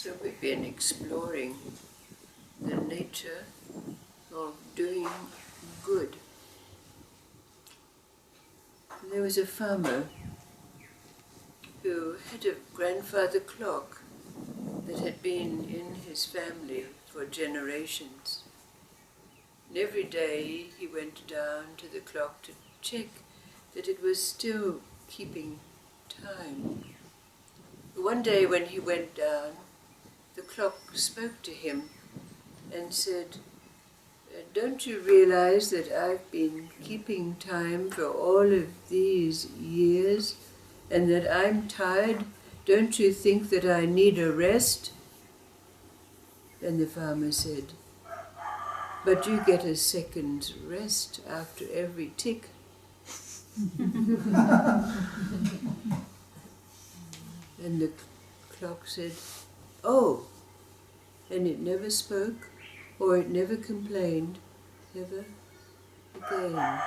So we've been exploring the nature of doing good. There was a farmer who had a grandfather clock that had been in his family for generations. And every day he went down to the clock to check that it was still keeping time. One day when he went down, the clock spoke to him and said, "Don't you realize that I've been keeping time for all of these years and that I'm tired? Don't you think that I need a rest?" And the farmer said, "But you get a second's rest after every tick." And the clock said, "Oh," and it never spoke or it never complained, ever again.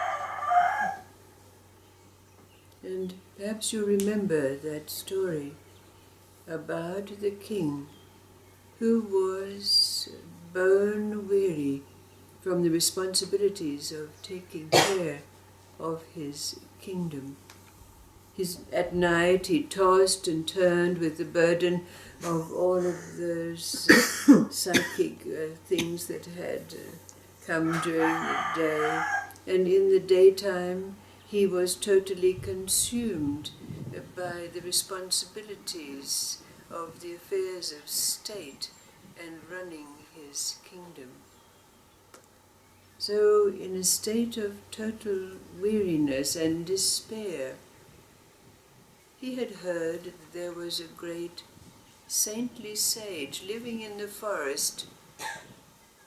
And perhaps you remember that story about the king who was bone weary from the responsibilities of taking care of his kingdom. At night he tossed and turned with the burden of all of those psychic things that had come during the day. And in the daytime he was totally consumed by the responsibilities of the affairs of state and running his kingdom. So in a state of total weariness and despair, he had heard that there was a great saintly sage living in the forest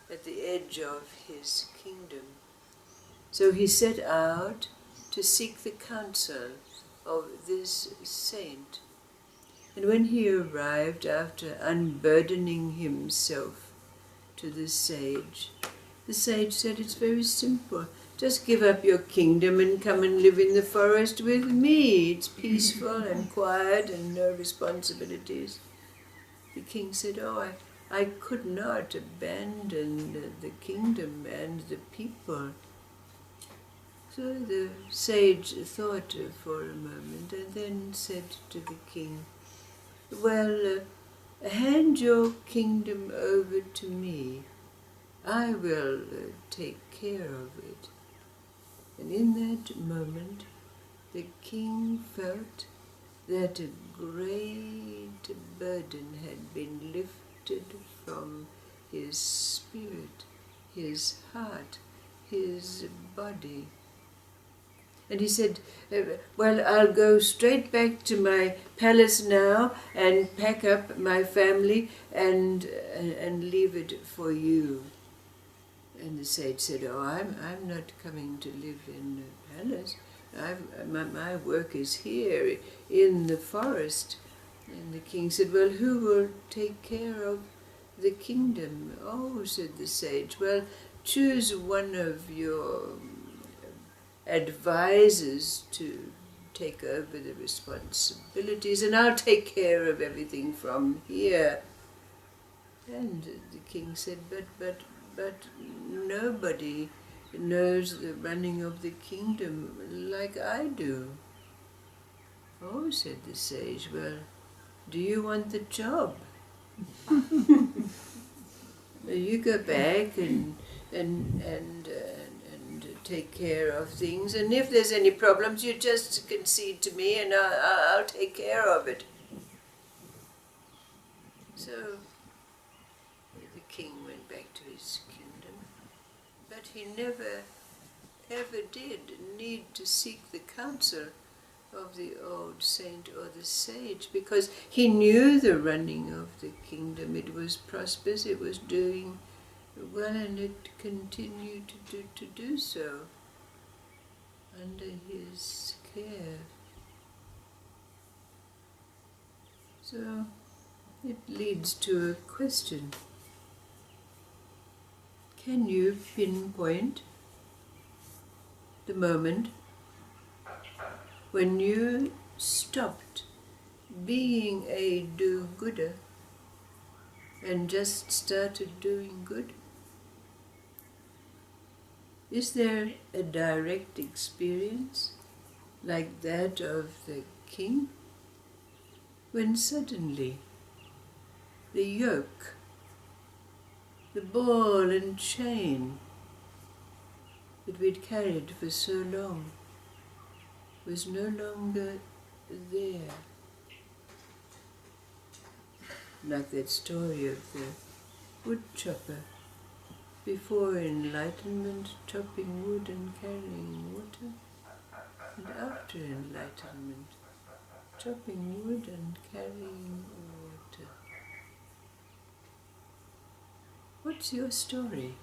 at the edge of his kingdom. So he set out to seek the counsel of this saint. And when he arrived, after unburdening himself to the sage said, "It's very simple. Just give up your kingdom and come and live in the forest with me. It's peaceful and quiet and no responsibilities." The king said, "Oh, I could not abandon the kingdom and the people." So the sage thought for a moment and then said to the king, "Well, hand your kingdom over to me. I will take care of it." And in that moment, the king felt that a great burden had been lifted from his spirit, his heart, his body. And he said, "Well, I'll go straight back to my palace now and pack up my family and leave it for you." And the sage said, "Oh, I'm not coming to live in the palace. My work is here in the forest." And the king said, "Well, who will take care of the kingdom?" "Oh," said the sage, "well, choose one of your advisors to take over the responsibilities, and I'll take care of everything from here." And the king said, but nobody knows the running of the kingdom like I do." "Oh," said the sage, "well, do you want the job?" "You go back and take care of things, and if there's any problems, you just concede to me and I'll take care of it." So the king went back to his kingdom, but he never ever did need to seek the counsel of the old saint or the sage, because he knew the running of the kingdom. It was prosperous, it was doing well, and it continued to do so under his care. So it leads to a question. Can you pinpoint the moment when you stopped being a do-gooder and just started doing good? Is there a direct experience like that of the king, when suddenly the yoke, the ball and chain that we'd carried for so long was no longer there? Like that story of the woodchopper before enlightenment, chopping wood and carrying water, and after enlightenment, chopping wood and carrying water. What's your story?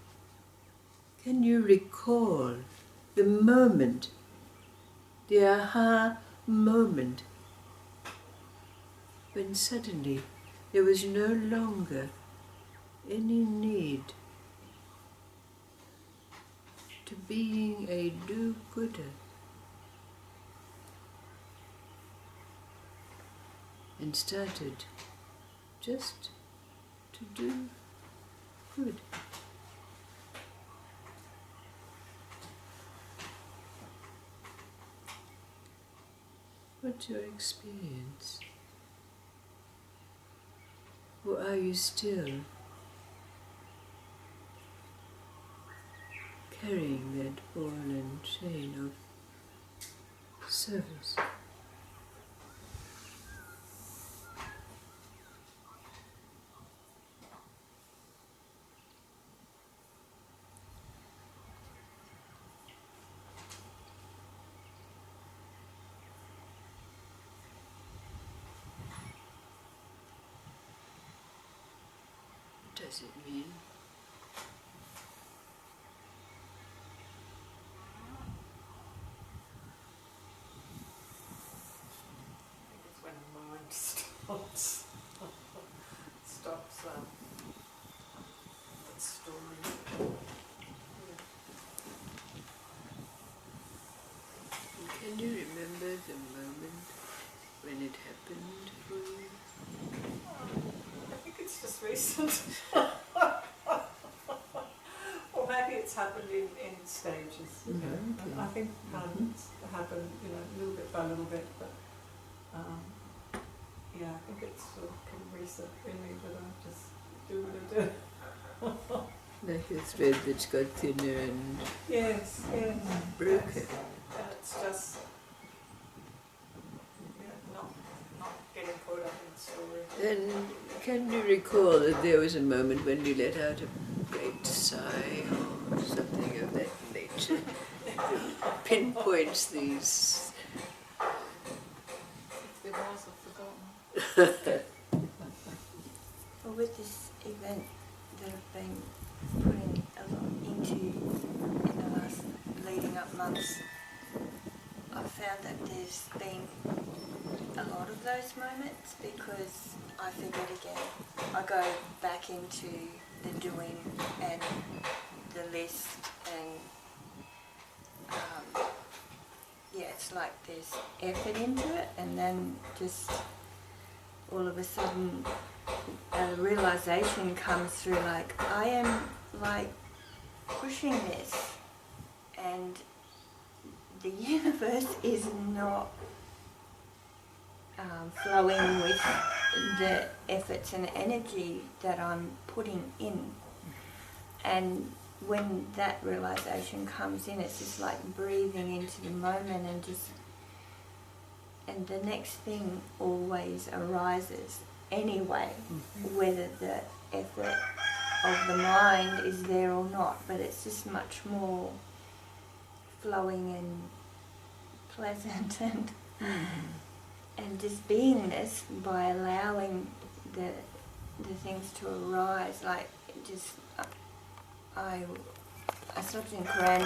Can you recall the moment, the aha moment, when suddenly there was no longer any need to being a do-gooder, and started just to do good? What's your experience? Or are you still carrying that ball and chain of service? What does it mean? It's when the mind stops that story. Can you remember the moment when it happened for you? I think it's just recent. Or maybe it's happened in stages. You know. Okay. I think it's happened, a little bit by little bit, but yeah, I think it's sort of pretty recent really, that I just do what I do. Like a thread that's got thinner and Yes. broken. Yes. And it's just not getting caught up in the story. And can you recall that there was a moment when you let out a great sigh or something of that nature that pinpoints these? If there was, I've forgotten. Well, with this event that I've been putting a lot into in the last leading up months, I've found that there's been a lot of those moments because I forget again. I go back into the doing and the list and it's like there's effort into it, and then just all of a sudden a realization comes through, like I am like pushing this and the universe is not flowing with the efforts and energy that I'm putting in. And when that realization comes in, it's just like breathing into the moment and the next thing always arises anyway, whether the effort of the mind is there or not, but it's just much more flowing and pleasant and just beingness by allowing the things to arise. Like just I stopped in Quran